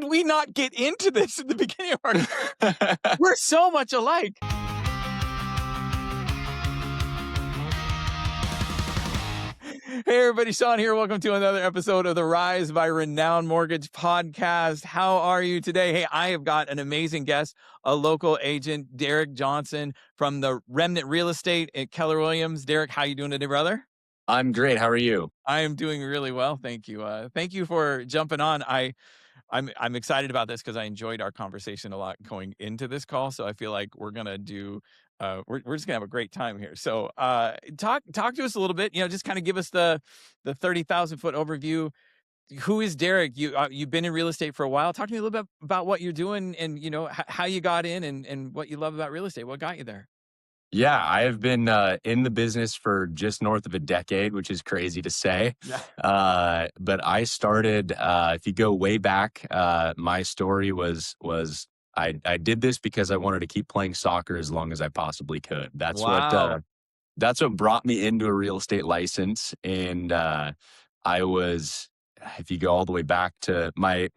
did we not get into this at the beginning of our We're so much alike. Hey everybody, Sean here. Welcome to another episode of the Rise by Renown Mortgage podcast. How are you today? Hey, I have got an amazing guest, a local agent, Derek Johnson from the Remnant Real Estate at Keller Williams. Derek, how you doing today, brother? I'm great. How are you? I am doing really well, thank you. Thank you for jumping on. I'm excited about this because I enjoyed our conversation a lot going into this call. So I feel like we're gonna do we're just gonna have a great time here. So talk to us a little bit. Just kind of give us the 30,000-foot overview. Who is Derek? You've been in real estate for a while. Talk to me a little bit about what you're doing and how you got in and what you love about real estate. What got you there? Yeah, I have been in the business for just north of a decade, which is crazy to say. Yeah. But I started, if you go way back, my story was I did this because I wanted to keep playing soccer as long as I possibly could. Wow. That's what brought me into a real estate license. And I was, if you go all the way back to my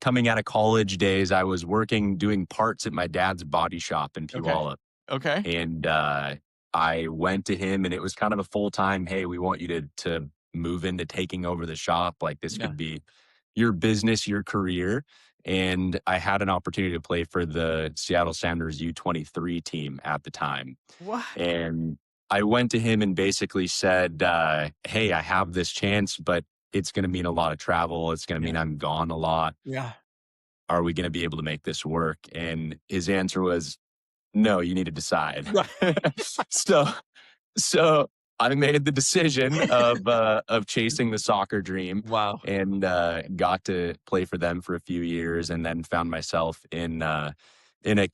coming out of college days, I was doing parts at my dad's body shop in Puyallup. Okay. And I went to him, and it was kind of a full-time, hey, we want you to move into taking over the shop. Like, this Yeah. could be your business, your career. And I had an opportunity to play for the Seattle Sounders U23 team at the time. What? And I went to him and basically said, hey, I have this chance, but it's going to mean a lot of travel. It's going to mean I'm gone a lot. Yeah. Are we going to be able to make this work? And his answer was, no, you need to decide. So I made the decision of chasing the soccer dream. Wow. And got to play for them for a few years, and then found myself in a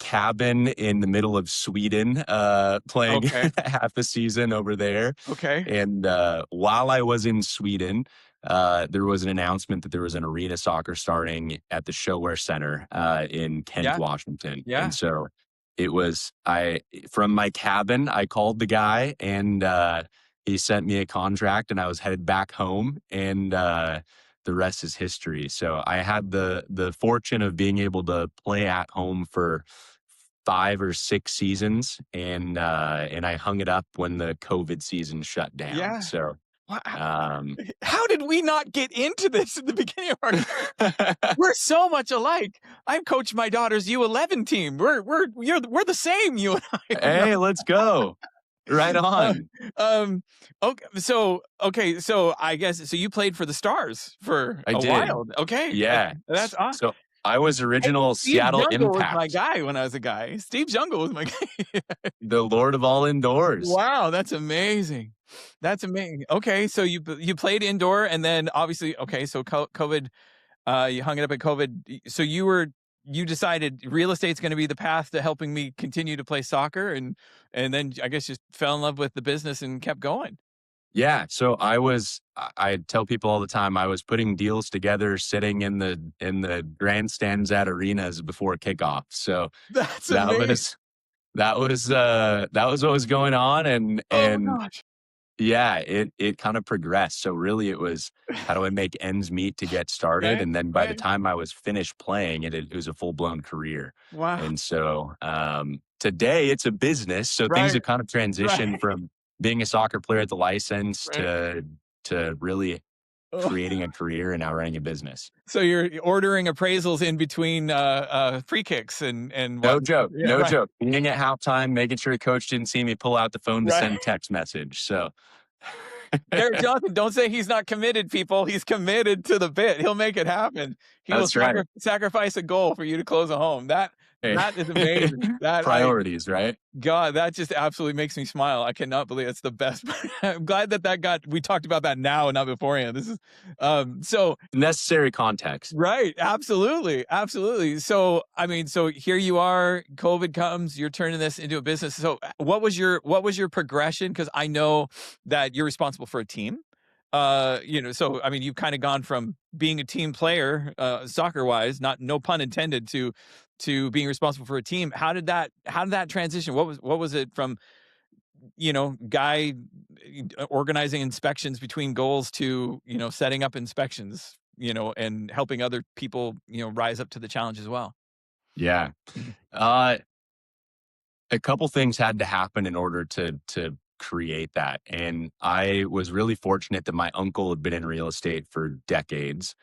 cabin in the middle of Sweden, playing half the season over there. Okay. And while I was in Sweden, there was an announcement that there was an arena soccer starting at the Showware Center in Kent, Washington. Yeah. And so it was, from my cabin, I called the guy, and he sent me a contract, and I was headed back home, and the rest is history. So I had the fortune of being able to play at home for 5 or 6 seasons, and I hung it up when the COVID season shut down. Yeah. So how did we not get into this at the beginning of our We're so much alike. I've coached my daughter's U11 team. We're the same, you and I. Hey, let's go. Right on. Okay. So I guess you played for the Stars for a while. Okay. Yeah. That's awesome. So I was original Seattle Jungle Impact. was my guy when I was a guy. Steve Jungle was my guy. The Lord of all indoors. Wow, that's amazing. That's amazing. Okay, so you played indoor, and then obviously, so COVID, you hung it up at COVID. So you decided real estate's going to be the path to helping me continue to play soccer, and then I guess just fell in love with the business and kept going. Yeah. So I tell people all the time, I was putting deals together, sitting in the grandstands at arenas before kickoff. So that's amazing. That was what was going on. And gosh. Yeah, it kind of progressed. So really it was, how do I make ends meet to get started? Okay, And then by the time I was finished playing, it was a full-blown career. Wow. And so today it's a business. So things have kind of transitioned from being a soccer player at the license to really creating a career and now running a business. So you're ordering appraisals in between free kicks and no joke. Being at halftime, making sure coach didn't see me pull out the phone to send a text message. So Derek Johnson, don't say he's not committed, people. He's committed to the bit. He'll make it happen. He will sacrifice a goal for you to close a home. That is amazing. Priorities, right? God, that just absolutely makes me smile. I cannot believe it's the best. I'm glad we talked about that now and not beforehand. This is so necessary context. Right. Absolutely. So, so here you are, COVID comes, you're turning this into a business. So what was your progression? Because I know that you're responsible for a team. You've kind of gone from being a team player, soccer wise, no pun intended, to being responsible for a team. How did that transition? What was it from, guy organizing inspections between goals to, setting up inspections and helping other people, rise up to the challenge as well. Yeah. Mhm. Uh, a couple things had to happen in order to create that, and I was really fortunate that my uncle had been in real estate for decades,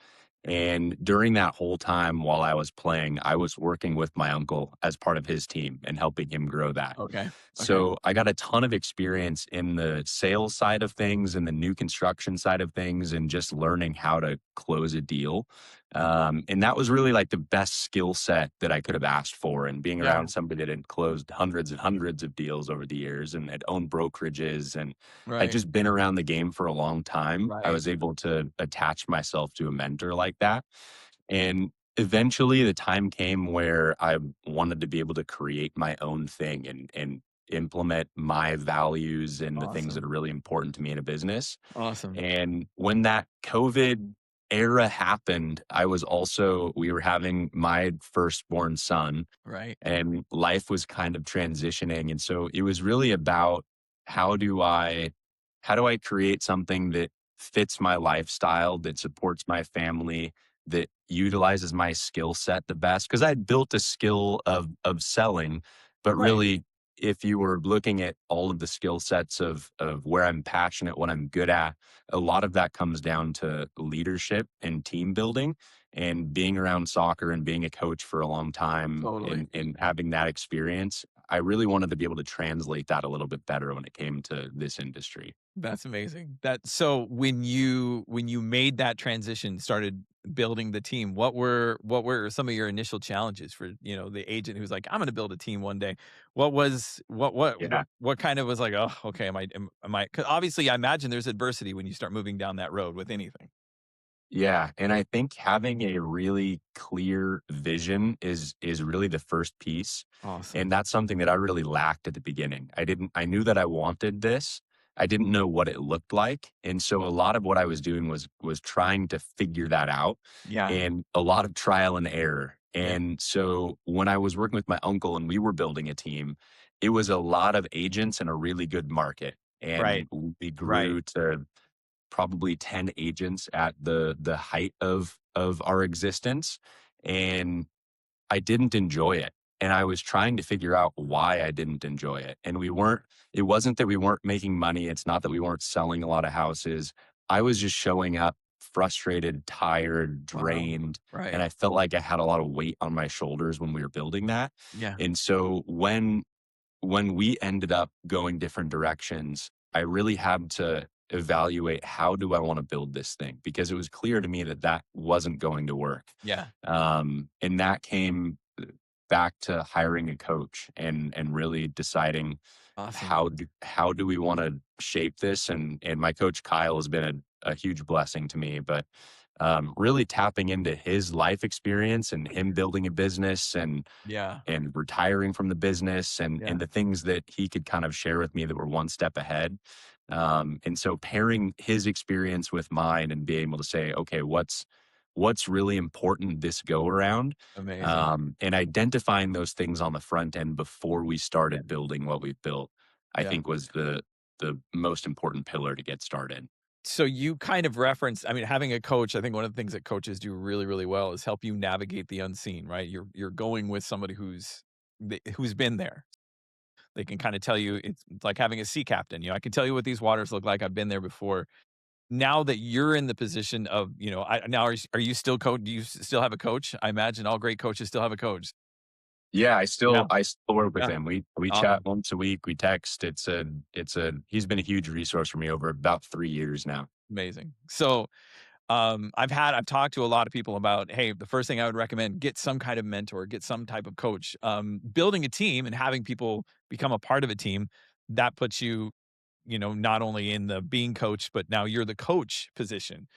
and during that whole time while I was playing, I was working with my uncle as part of his team and helping him grow that. Okay. Okay. So I got a ton of experience in the sales side of things and the new construction side of things and just learning how to close a deal. And that was really like the best skill set that I could have asked for. And being Yeah. around somebody that had closed hundreds and hundreds of deals over the years and had owned brokerages and had Right. just been around the game for a long time, I Right. was able to attach myself to a mentor like that. And eventually the time came where I wanted to be able to create my own thing and implement my values and the things that Awesome. are really important to me in a business. Awesome. And when that COVID era happened, we were having my firstborn son Right. and life was kind of transitioning. And so it was really about how do I how do I create something that fits my lifestyle, that supports my family, that utilizes my skill set the best? Because I'd built a skill of selling, but Right. really if you were looking at all of the skill sets of where I'm passionate, what I'm good at, a lot of that comes down to leadership and team building and being around soccer and being a coach for a long time Totally. and having that experience, I really wanted to be able to translate that a little bit better when it came to this industry. That's amazing. So when you made that transition, started building the team, what were some of your initial challenges for, the agent who's like, "I'm gonna build a team one day." What was Yeah. what kind of was like, "Oh, okay, am I?" 'Cause obviously, I imagine there's adversity when you start moving down that road with anything. Yeah, and I think having a really clear vision is really the first piece, and Awesome. that's something that I really lacked at the beginning. I knew that I wanted this. I didn't know what it looked like, and so a lot of what I was doing was trying to figure that out Yeah. and a lot of trial and error. Yeah. And so when I was working with my uncle and we were building a team, it was a lot of agents in a really good market, and Right. we Right. grew to probably 10 agents at the height of our existence, and I didn't enjoy it, and I was trying to figure out why I didn't enjoy it, and it wasn't that we weren't making money, it's not that we weren't selling a lot of houses. I was just showing up frustrated, tired, Wow. drained, and Right. I felt like I had a lot of weight on my shoulders when we were building that, Yeah. and so when we ended up going different directions, I really had to evaluate how do I want to build this thing because it was clear to me that that wasn't going to work. Yeah. And that came back to hiring a coach and really deciding Awesome. how do we want to shape this. And my coach Kyle has been a huge blessing to me, but really tapping into his life experience and him building a business Yeah. and retiring from the business and Yeah. the things that he could kind of share with me that were one step ahead. And so pairing his experience with mine and being able to say, okay, what's really important this go around, Amazing. and identifying those things on the front end before we started building what we've built, I Yeah. think was the most important pillar to get started. So you kind of referenced, I mean, having a coach, I think one of the things that coaches do really, really well is help you navigate the unseen, right? You're going with somebody who's been there. They can kind of tell you it's like having a sea captain. I can tell you what these waters look like. I've been there before. Now that you're in the position of, now are you still coach? Do you still have a coach? I imagine all great coaches still have a coach. Yeah, Yeah. I still work with Yeah. him. We chat Awesome. once a week. We text. It's a he's been a huge resource for me over about 3 years now. Amazing. So I've talked to a lot of people about, hey, the first thing I would recommend, get some kind of mentor, get some type of coach. Building a team and having people become a part of a team, that puts you, not only in the being coach, but now you're the coach position.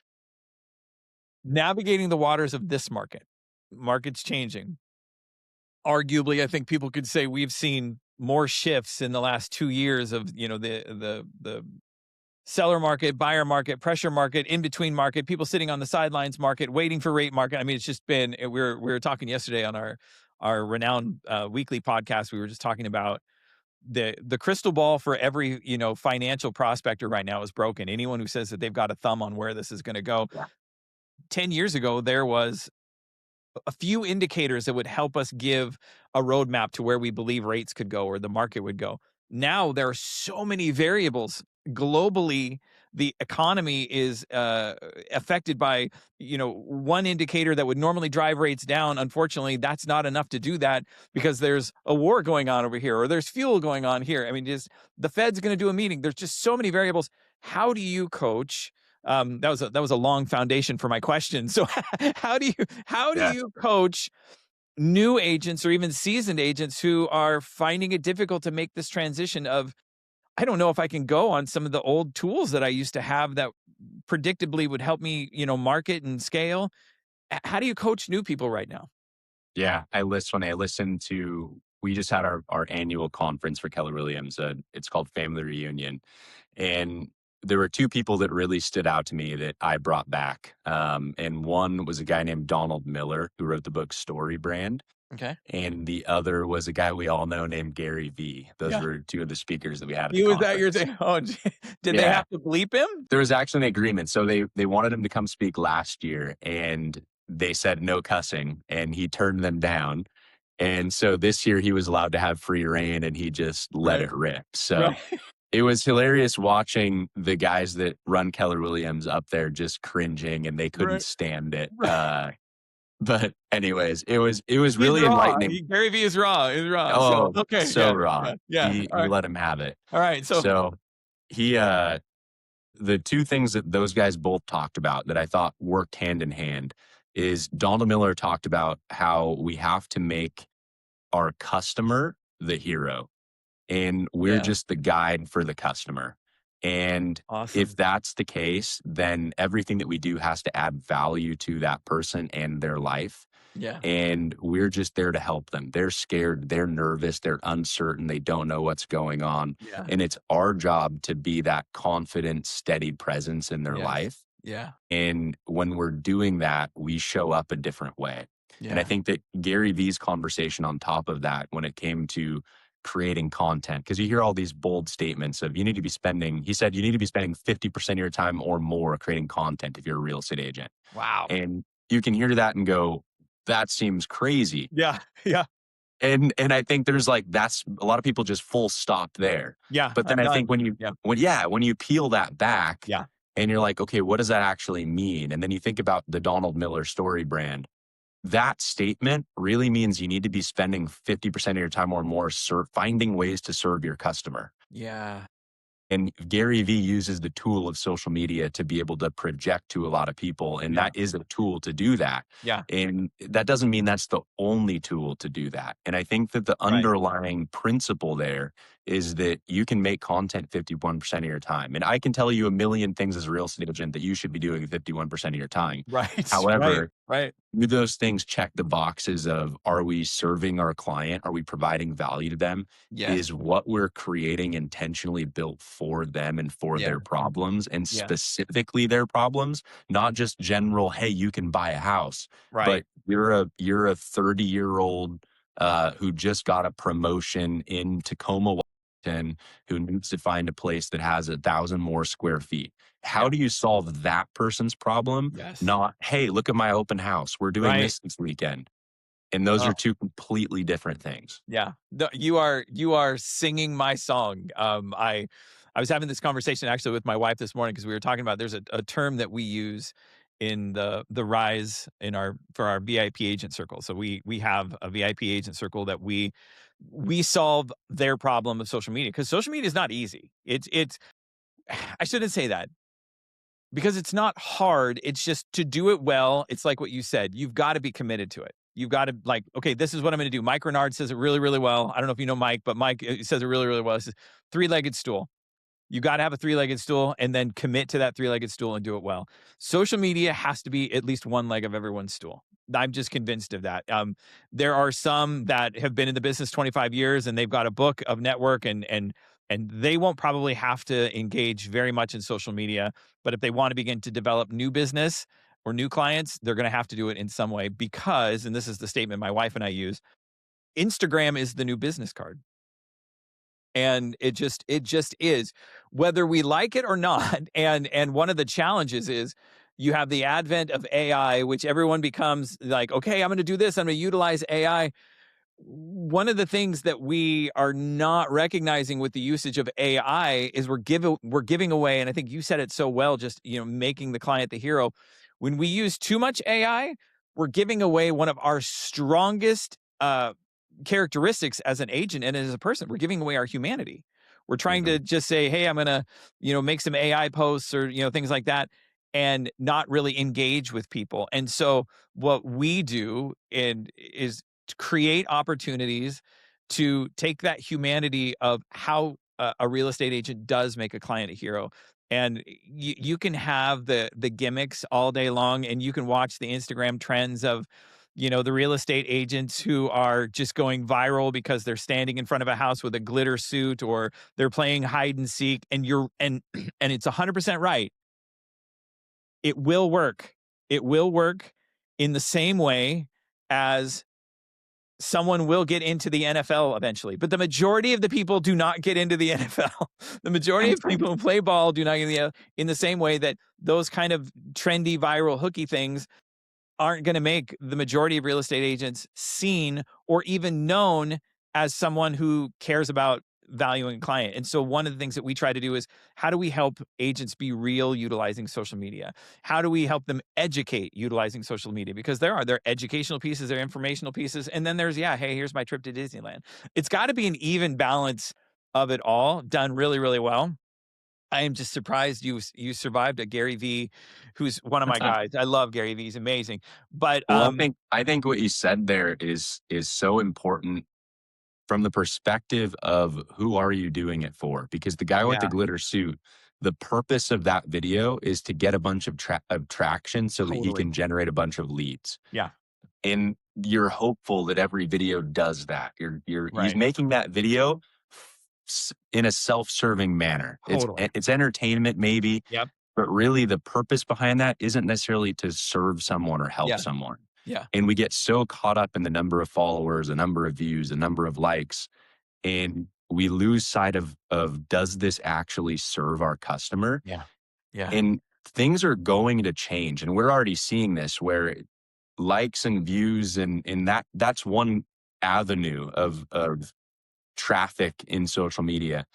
Navigating the waters of this market. Market's changing. Arguably, I think people could say we've seen more shifts in the last 2 years of, the seller market, buyer market, pressure market, in between market, people sitting on the sidelines market, waiting for rate market. I mean, it's just been, we were talking yesterday on our renowned weekly podcast. We were just talking about the crystal ball for every, financial prospector right now is broken. Anyone who says that they've got a thumb on where this is going to go, 10 years ago, there was a few indicators that would help us give a roadmap to where we believe rates could go or the market would go. Now there are so many variables globally. The economy is affected by, one indicator that would normally drive rates down. Unfortunately, that's not enough to do that because there's a war going on over here or there's fuel going on here. I mean, just the Fed's going to do a meeting. There's just so many variables. How do you coach? That was a long foundation for my question. So how do Yeah. you coach new agents or even seasoned agents who are finding it difficult to make this transition of, I don't know if I can go on some of the old tools that I used to have that predictably would help me, market and scale. How do you coach new people right now? Yeah, I listened to we just had our annual conference for Keller Williams. It's called Family Reunion, and there were two people that really stood out to me that I brought back. And one was a guy named Donald Miller who wrote the book Story Brand, Okay. and the other was a guy we all know named Gary Vee. Those Yeah. were two of the speakers that we had at the He was at your conference. thing. Oh, did they Yeah, have to bleep him? there was actually an agreement. So they wanted him to come speak last year, and they said no cussing, and he turned them down. And so this year he was allowed to have free reign, and he just let Right. it rip. So Right. it was hilarious watching the guys that run Keller Williams up there just cringing, and they couldn't Right. stand it. Right. But anyways, it was He's really raw. enlightening. Gary Vee is raw. Is raw. So Oh, okay. so Yeah. raw. Yeah. Yeah. All He right. let him have it. All right. So So he the two things that those guys both talked about that I thought worked hand in hand is Donald Miller talked about how we have to make our customer the hero, and we're yeah. just the guide for the customer. And if Awesome. that's the case, then everything that we do has to add value to that person and their life. Yeah. And we're just there to help them. They're scared, they're nervous, they're uncertain, they don't know what's going on. Yeah. And it's our job to be that confident, steady presence in their Yes. life. Yeah. And when we're doing that, we show up a different way. And I Yeah. think that Gary Vee's conversation on top of that, when it came to creating content, because you hear all these bold statements of he said, you need to be spending 50% of your time or more creating content if you're a real estate agent. Wow. And you can hear that and go, that seems crazy. Yeah. Yeah. And I think there's like that's a lot of people just full stop there. Yeah. But then I'm I think done. Yeah. when you peel that back Yeah. and you're like, okay, what does that actually mean? And then you think about the Donald Miller story brand. That statement really means you need to be spending 50% of your time or more finding ways to serve your customer. Yeah. And Gary Vee uses the tool of social media to be able to project to a lot of people. And Yeah. that is a tool to do that. Yeah. And that doesn't mean that's the only tool to do that. And I think that the Right. underlying principle there is that you can make content 51% of your time. And I can tell you a million things as a real estate agent that you should be doing 51% of your time. Right. Right. However, Right. do those things check the boxes of are we serving our client? Are we providing value to them? Yes. Is what we're creating intentionally built for them and for Yeah. their problems and Yeah. specifically their problems, not just general, hey, you can buy a house, Right. but you're a 30-year-old who just got a promotion in Tacoma, Washington, who needs to find a place that has 1,000 more square feet. How Yeah. do you solve that person's problem? Yes. Not, hey, look at my open house. We're doing Right. this weekend. And those are Oh, two completely different things. yeah. No, you are singing my song. I was having this conversation actually with my wife this morning because we were talking about there's a term that we use in the rise in our for our VIP agent circle. So we have a VIP agent circle that we solve their problem of social media because social media is not easy. It's I shouldn't say that because it's not hard. It's just to do it well. It's like what you said. You've got to be committed to it. You've got to like, okay, this is what I'm going to do. Mike Renard says it really, really well. I don't know if you know Mike, but Mike says it really, really well. He says three-legged stool. You got to have a three-legged stool and then commit to that three-legged stool and do it well. Social media has to be at least one leg of everyone's stool. I'm just convinced of that. There are some that have been in the business 25 years and they've got a book of network and they won't probably have to engage very much in social media. But if they want to begin to develop new business or new clients, they're going to have to do it in some way because, and this is the statement my wife and I use, Instagram is the new business card. And it just is, whether we like it or not. And one of the challenges is, You have the advent of AI, which everyone becomes like, okay, I'm going to do this. I'm going to utilize AI. One of the things that we are not recognizing with the usage of AI is we're giving away, and I think you said it so well, just making the client the hero. When we use too much AI, we're giving away one of our strongest characteristics as an agent and as a person. We're giving away our humanity. We're trying to Mhm. just say, "Hey, I'm gonna, make some AI posts or things like that," and not really engage with people. And so, what we do is to create opportunities to take that humanity of how a real estate agent does make a client a hero. And you can have the gimmicks all day long, and you can watch the Instagram trends of the real estate agents who are just going viral because they're standing in front of a house with a glitter suit, or they're playing hide and seek, and you're and it's 100% right. It will work. It will work in the same way as someone will get into the NFL eventually, but the majority of the people do not get into the NFL. The majority of people who play ball do not get in the same way that those kind of trendy, viral, hooky things aren't going to make the majority of real estate agents seen or even known as someone who cares about valuing a client. And so one of the things that we try to do is, how do we help agents be real utilizing social media? How do we help them educate utilizing social media? Because there are educational pieces, there are informational pieces, and then there's, yeah, hey, here's my trip to Disneyland. It's got to be an even balance of it all done really, really well. I am just surprised you survived a Gary V, who's one of my guys. I love Gary V. He's amazing. But Well, I think what you said there is so important from the perspective of who are you doing it for? Because the guy with the yeah, glitter suit, the purpose of that video is to get a bunch of traction so that he totally. can generate a bunch of leads. Yeah, And you're hopeful that every video does that. He's right. making that video in a self-serving manner. Totally. It's entertainment maybe, Yep. but really the purpose behind that isn't necessarily to serve someone or help Yeah, someone. yeah, And we get so caught up in the number of followers, the number of views, the number of likes, and we lose sight of does this actually serve our customer? yeah, yeah, And things are going to change, and we're already seeing this where likes and views and that's one avenue of traffic in social media.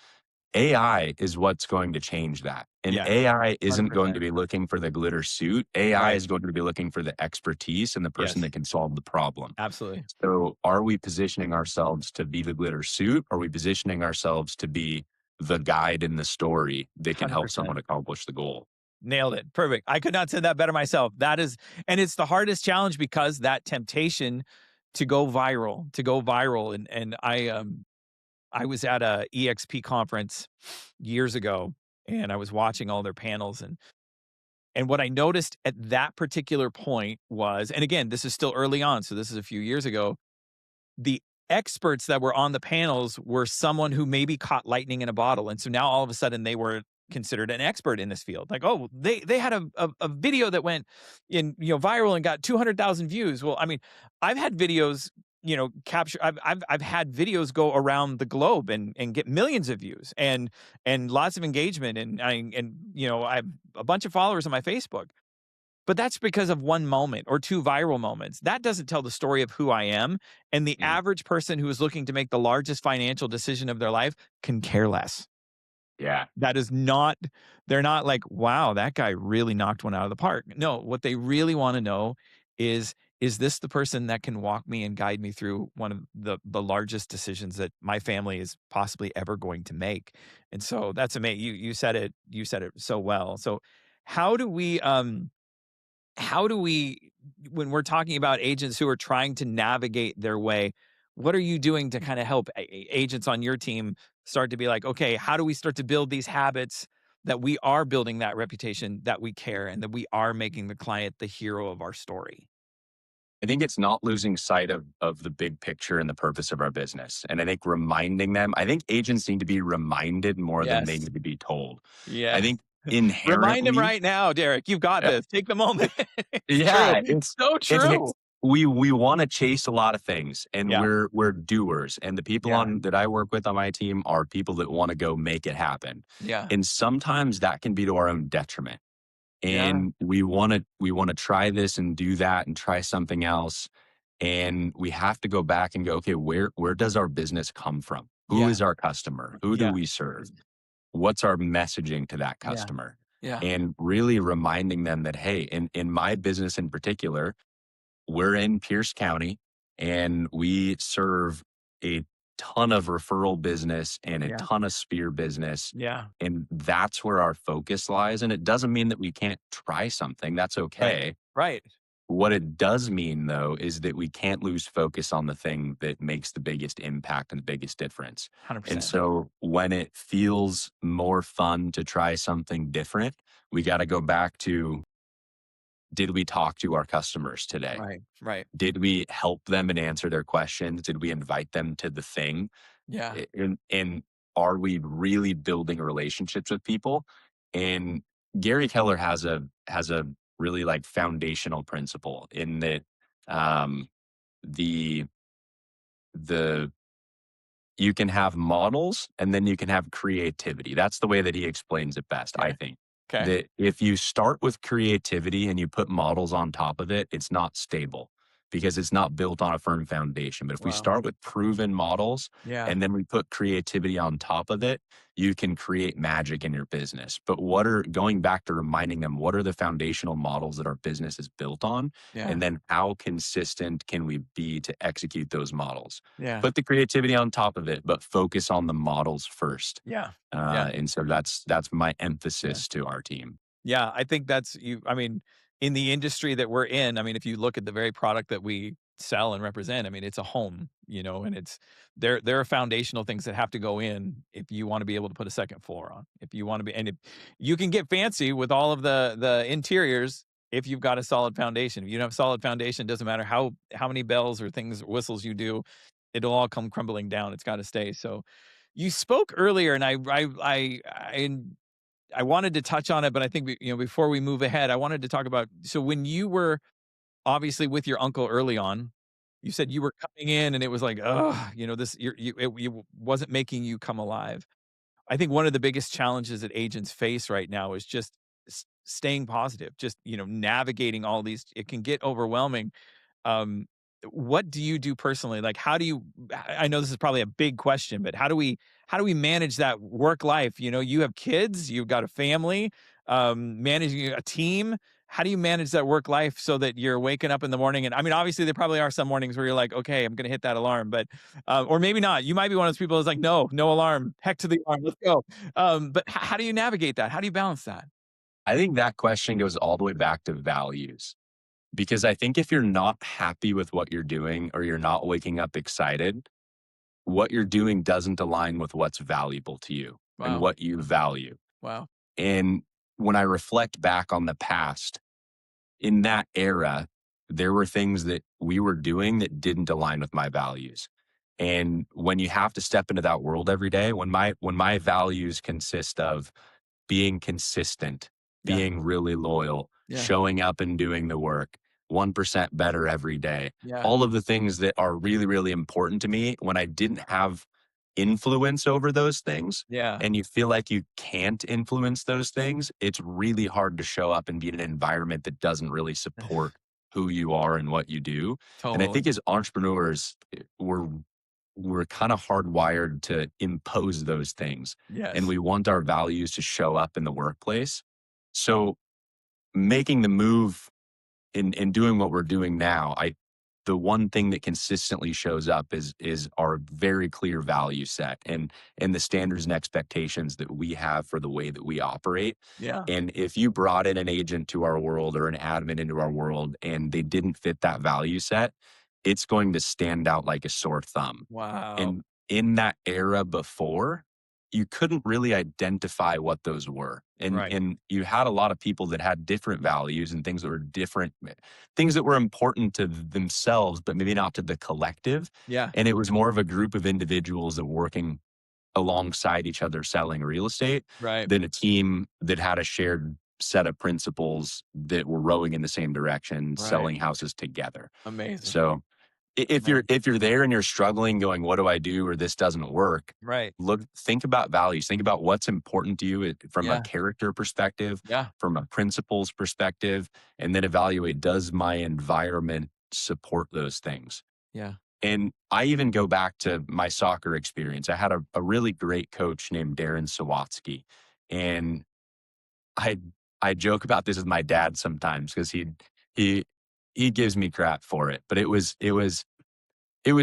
AI is what's going to change that. And yes. AI isn't going 100%. to be looking for the glitter suit. AI Right. is going to be looking for the expertise and the person Yes, that can solve the problem. absolutely. So are we positioning ourselves to be the glitter suit? Are we positioning ourselves to be the guide in the story that can help 100%. someone accomplish the goal? Nailed it. Perfect. I could not say that better myself. That is, and it's the hardest challenge because that temptation to go viral. And I was at a EXP conference years ago, and I was watching all their panels, and what I noticed at that particular point was, and again, this is still early on, so this is a few years ago, the experts that were on the panels were someone who maybe caught lightning in a bottle, and so now all of a sudden they were considered an expert in this field. Like, oh, they had a video that went viral and got 200,000 views. Well, I mean, I've had videos capture. I've had videos go around the globe and get millions of views and lots of engagement, I have a bunch of followers on my Facebook. But that's because of one moment or two viral moments. That doesn't tell the story of who I am, and the Mm, average person who is looking to make the largest financial decision of their life can care less. yeah. That is not they're not like, "Wow, that guy really knocked one out of the park." No, what they really wanna know is this the person that can walk me and guide me through one of the largest decisions that my family is possibly ever going to make? And so that's amazing. You said it so well. So how do we, how do we when we're talking about agents who are trying to navigate their way, what are you doing to kind of help agents on your team start to be like, okay, how do we start to build these habits that we are building that reputation, that we care, and that we are making the client the hero of our story? I think it's not losing sight of the big picture and the purpose of our business. And I think reminding them, I think agents need to be reminded more than they Yes. need to be told. I Yes. think Remind him inherently, right now, Derek. You've got this. Take the moment. It's true. yeah, So it's true. we want to chase a lot of things and Yeah. we're doers. And the people Yeah. on that I work with on my team are people that want to go make it happen. Yeah. And sometimes that can be to our own detriment. Yeah. and we want to try this and do that and try something else, and we have to go back and go, okay, where does our business come from? Who Yeah. is our customer? Who do Yeah. we serve? What's our messaging to that Yeah. customer? Yeah. And really reminding them that, hey, in my business in particular, we're in Pierce County and we serve a ton of referral business and a Yeah. ton of spear business. Yeah. And that's where our focus lies. And it doesn't mean that we can't try something. That's Right. okay. Right. What it does mean, though, is that we can't lose focus on the thing that makes the biggest impact and the biggest difference. And 100%. so when it feels more fun to try something different, we got to go back to, did we talk to our customers today? Right. Right. Did we help them and answer their questions? Did we invite them to the thing? Yeah. And are we really building relationships with people? And Gary Keller has a really like foundational principle in that um, the the you can have models and then you can have creativity. That's the way that he explains it best, I Okay. think. Okay. That if you start with creativity and you put models on top of it, it's not stable because it's not built on a firm foundation. But if we Wow. start with proven models Yeah. and then we put creativity on top of it, you can create magic in your business. But what are going back to reminding them, what are the foundational models that our business is built on? Yeah. And then how consistent can we be to execute those models? Yeah. Put the creativity on top of it, but focus on the models first. Yeah. Yeah. And so that's my Yeah. emphasis to our team. Yeah, I think that's you I mean, in the industry that we're in, I mean, if you look at the very product that we sell and represent, I mean, it's a home, and it's there are foundational things that have to go in if you wanna be able to put a second floor on. If you wanna be and if you can get fancy with all of the interiors if you've got a solid foundation. If you don't have a solid foundation, it doesn't matter how many bells or things whistles you do, it'll all come crumbling down. It's gotta stay. So, you spoke earlier, and I wanted to touch on it, but I think before we move ahead, I wanted to talk about so when you were obviously with your uncle early on, you said you were coming in and it was like, "Ugh," this you wasn't making you come alive. I think one of the biggest challenges that agents face right now is just staying positive, just, navigating all these it can get overwhelming. Um, what do you do personally? Like, how do you I know this is probably a big question, but how do we manage that work life? You have kids, you've got a family, managing a team. How do you manage that work life so that you're waking up in the morning? And I mean, obviously, there probably are some mornings where you're like, okay, I'm going to hit that alarm, but or maybe not. You might be one of those people that's like, no, no alarm, heck to the alarm, let's go. But how do you navigate that? How do you balance that? I think that question goes all the way back to values. Because I think if you're not happy with what you're doing or you're not waking up excited, what you're doing doesn't align with what's valuable to you and Wow, what you value. wow, And when I reflect back on the past, in that era, there were things that we were doing that didn't align with my values. And when you have to step into that world every day, when my values consist of being consistent, yeah, being really loyal, yeah, showing up and doing the work, 1% better every day. yeah, All of the things that are really, really important to me when I didn't have influence over those things yeah, and you feel like you can't influence those things, it's really hard to show up and be in an environment that doesn't really support who you are and what you do. And I think totally. as entrepreneurs, we're kind of hardwired to impose those things and Yes. we want our values to show up in the workplace. So making the move in doing what we're doing now, the one thing that consistently shows up is our very clear value set and the standards and expectations that we have for the way that we operate. Yeah. And if you brought in an agent to our world or an admin into our world and they didn't fit that value set, it's going to stand out like a sore thumb. Wow. And in that era before, you couldn't really identify what those were. And Right. and you had a lot of people that had different values and things that were different, things that were important to themselves, but maybe not to the collective. Yeah. And it was more of a group of individuals that were working alongside each other selling real estate Right. than a team that had a shared set of principles that were rowing in the same direction, Right. selling houses together. Amazing. So Right. if you're there and you're struggling going, "What do I do?" or "This doesn't work," Right. think about values. Think about what's important to you from a Yeah. character perspective, Yeah. from a principles perspective, and then evaluate, does my environment support those things? Yeah. And I even go back to my soccer experience. I had a really great coach named Darren Sawatsky, and I I joke about this with my dad sometimes because he he gives me crap for it, but it was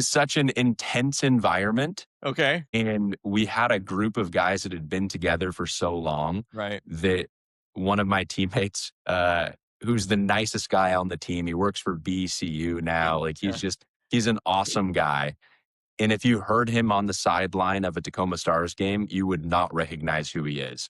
such an intense environment, Okay. and we had a group of guys that had been together for so long Right. that one of my teammates, who's the nicest guy on the team, he works for BCU now. Like Yeah. he's an awesome guy. And if you heard him on the sideline of a Tacoma Stars game, you would not recognize who he is.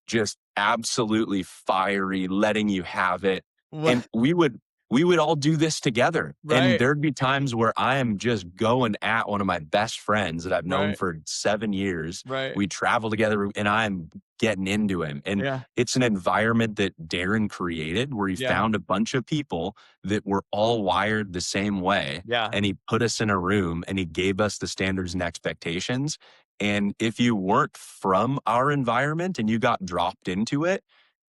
Just absolutely fiery, letting you have it. And What? we would all do this together. And Right. there'd be times where I am just going at one of my best friends that I've known Right. for 7 years. Right. We travel together and I'm getting into him. And Yeah. it's an environment that Darren created where he Yeah. found a bunch of people that were all wired the same way. Yeah. And he put us in a room and he gave us the standards and expectations. And if you weren't from our environment and you got dropped into it,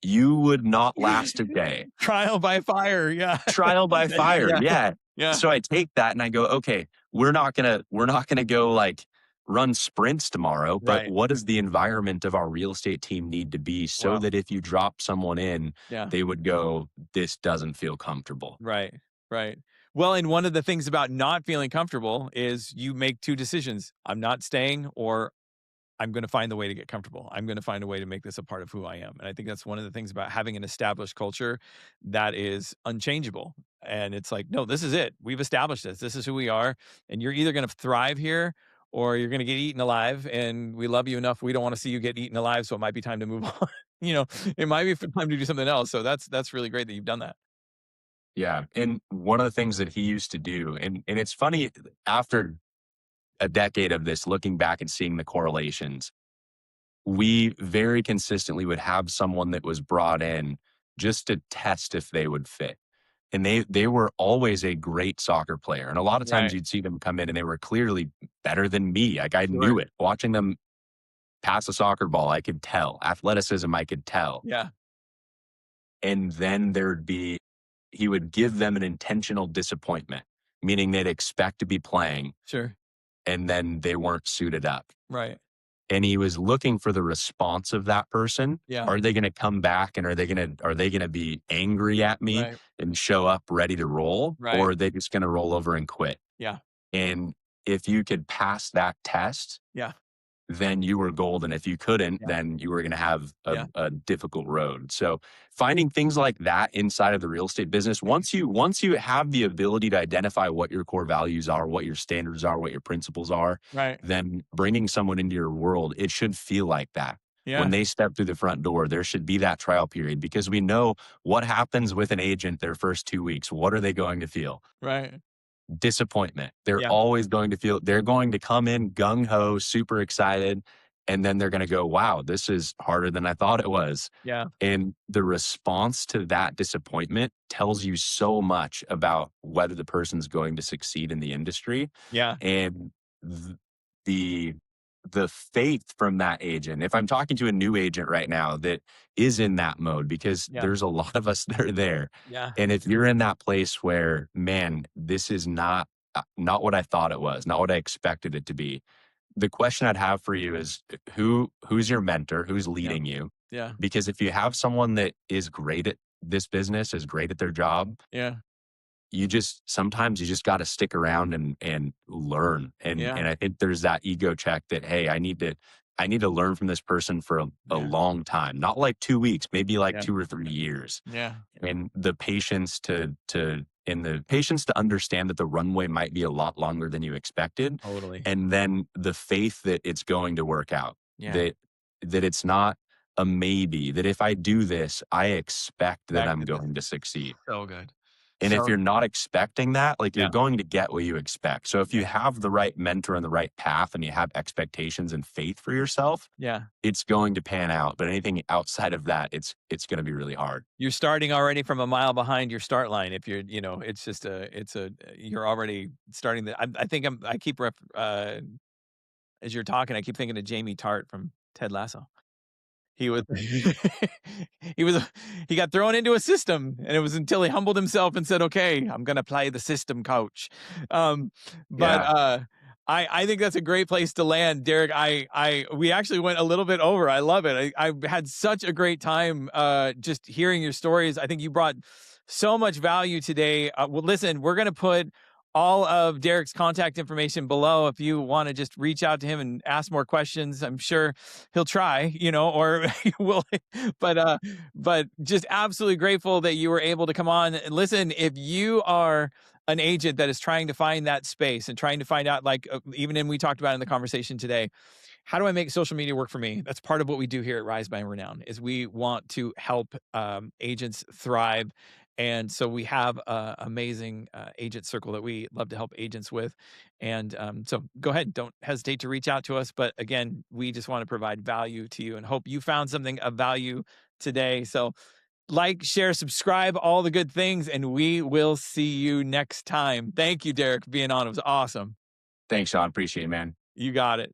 you would not last a day. Trial by fire. Yeah. Trial by fire, Yeah. yeah. Yeah. So I take that and I go, "Okay, we're not gonna go, like, run sprints tomorrow, but Right. what does the environment of our real estate team need to be so Wow. that if you drop someone in, Yeah. they would go, 'This doesn't feel comfortable.'" Right. Right. Well, and one of the things about not feeling comfortable is you make 2 decisions. I'm not staying, or I'm gonna find the way to get comfortable. I'm gonna find a way to make this a part of who I am, and I think that's one of the things about having an established culture that is unchangeable, and it's like, "No, this is it. We've established this. This is who we are, and you're either gonna thrive here or you're gonna get eaten alive, and we love you enough, we don't wanna see you get eaten alive, so it might be time to move on." You know, it might be time to do something else, so that's really great that you've done that. Yeah, and one of the things that he used to do, and it's funny, after a decade of this, looking back and seeing the correlations, we very consistently would have someone that was brought in just to test if they would fit. And they were always a great soccer player. And a lot of times Right. you'd see them come in and they were clearly better than me. Like I Sure. knew it. Watching them pass a soccer ball, I could tell. Athleticism, I could tell. Yeah. And then there'd be he would give them an intentional disappointment, meaning they'd expect to be playing Sure. and then they weren't suited up. Right. And he was looking for the response of that person. Yeah. Are they gonna come back and are they gonna be angry at me Right. and show up ready to roll, Right. or are they just gonna roll over and quit? Yeah. And if you could pass that test, Yeah. then you were golden. If you couldn't, Yeah. then you were gonna have Yeah. a difficult road. So finding things like that inside of the real estate business, once you have the ability to identify what your core values are, what your standards are, what your principles are, Right. then bringing someone into your world, it should feel like that. When Yeah. they step through the front door, there should be that trial period because we know what happens with an agent their first 2 weeks. What are they going to feel? Right. Disappointment. They're Yeah. always going to feel they're going to come in gung ho, super excited, and then they're going to go, "Wow, this is harder than I thought it was." Yeah. And the response to that disappointment tells you so much about whether the person's going to succeed in the industry. Yeah. And th- the the faith from that agent. If I'm talking to a new agent right now that is in that mode, because Yeah. there's a lot of us that are there, Yeah. and if you're in that place where, man, this is not what I thought it was, not what I expected it to be, the question I'd have for you is who's your mentor, who's Yeah. leading you? Yeah. Because if you have someone that is great at this business, is great at their job, Yeah. you just sometimes you just got to stick around and learn. Yeah. And I think there's that ego check that, hey, I need to learn from this person for a Yeah. long time, not like 2 weeks, maybe like Yeah. 2 or 3 years. Yeah. And the patience to understand that the runway might be a lot longer than you expected, Totally. and then the faith that it's going to work out, Yeah. that it's not a maybe, that if I do this, I expect that Back I'm to this. going to succeed. So good. And if So you're not expecting that, like, you're yeah, going to get what you expect. So if you have the right mentor and the right path and you have expectations and faith for yourself, yeah. it's going to pan out. But anything outside of that, it's gonna be really hard. You're starting already from a mile behind your start line if you're, it's just you're already starting I think I keep as you're talking, I keep thinking of Jamie Tart from Ted Lasso. He was he was he got thrown into a system, and it was until he humbled himself and said, "Okay, I'm gonna play the system coach." Um, but, Yeah. I think that's a great place to land, Derek. We actually went a little bit over. I love it. I've had such a great time, just hearing your stories. I think you brought so much value today. Well, listen, we're gonna put all of Derek's contact information below if you wanna just reach out to him and ask more questions. I'm sure he'll try, or he will. But but just absolutely grateful that you were able to come on. And listen, if you are an agent that is trying to find that space and trying to find out, like even in we talked about in the conversation today, how do I make social media work for me? That's part of what we do here at Rise by Renown is we want to help agents thrive. And so we have an amazing agent circle that we love to help agents with. And so go ahead, don't hesitate to reach out to us. But again, we just want to provide value to you and hope you found something of value today. So like, share, subscribe, all the good things, and we will see you next time. Thank you, Derek, for being on. It was awesome. Thanks, Sean. Appreciate it, man. You got it.